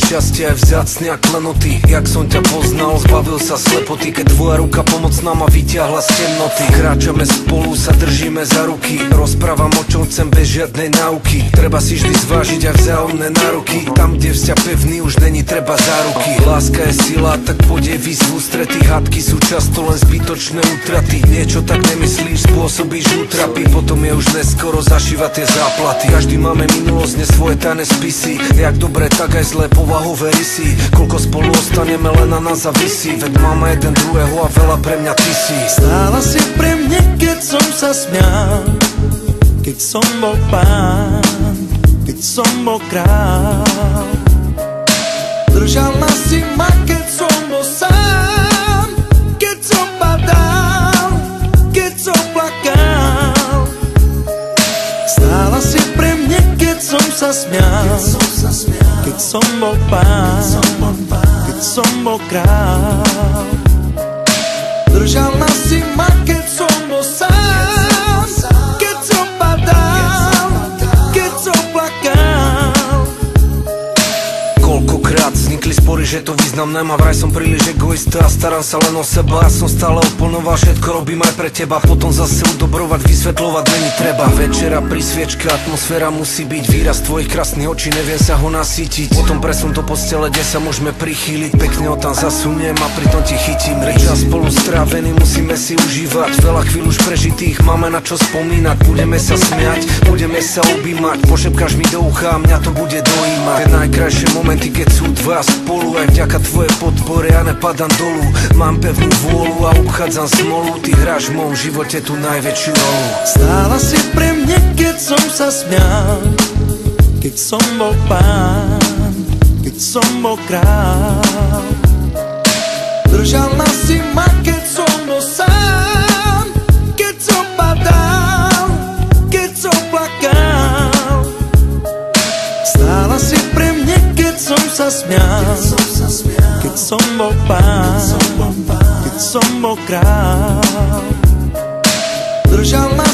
šťastie aj vzácne ak klenoty. Jak som ťa poznal, zbavil sa slepoty, keď tvoja ruka pomocná ma vyťahla z temnoty. Kráčame spolu, sa držíme za ruky, rozprávam o čom chcem bez žiadnej náuky. Treba si vždy zvážiť aj vzájomné nároky, tam kde vzťah pevný už není treba záruky. Láska je sila, tak poď jej výzvu strety. Hádky sú často len zbytočné útraty. Niečo tak nemyslíš, spôsobíš útrapy, potom je už neskoro zašívať tie záplaty. Každý máme minulosť, ne svoje tajné spisy, jak dobre, tak aj zlé povahové rysy. Koľko spolu ostaneme, len na nás závisí, veď máme jeden druhého a veľa pre mňa ty si. Stála si pre mňa, keď som sa smial, keď som bol pán, keď som bol král. Držala si ma, keď som bol sám, keď som padal, keď som plakal. Stála si pre mňa, keď som sa smial, keď som bol pán, keď som bol král. Držala si ma, keď som bol sám, keď som padal, keď som plakal. Koľkokrát vznikli spory, že to význam nemá. Vraj som príliš egoista a starám sa len o seba. Ja som stále oponoval, všetko robím aj pre teba. Potom zase udobrovať, vysvetľovať není treba. Večera pri sviečke, atmosféra musí byť. Výraz tvojich krásnych očí, neviem sa ho nasítiť. Potom presun to postele, kde sa môžeme prichýliť. Pekne ho tam zasuniem a pritom ti chytím. Čas spolu strávený musíme si užívať. Veľa chvíľ už prežitých, máme na čo spomínať. Budeme sa smiať, budeme sa objímať. Pošepkáš mi do ucha a mňa to bude dojímať. Tie najkrajšie momenty, keď sú dva spolu, aj vďaka tvojej podpore ja nepadám dolu. Mám pevnú vôľu a obchádzam smolu. Ty hráš v mojom živote tú najväčšiu rolu. Stála si pre mňa, keď som sa smial, keď som bol pán, keď som bol král. Držala si ma, keď som bol sám, keď som padal, keď som plakal. Stála si pre mňa, keď som sa smial, keď som bol pán, keď som bol král. Držala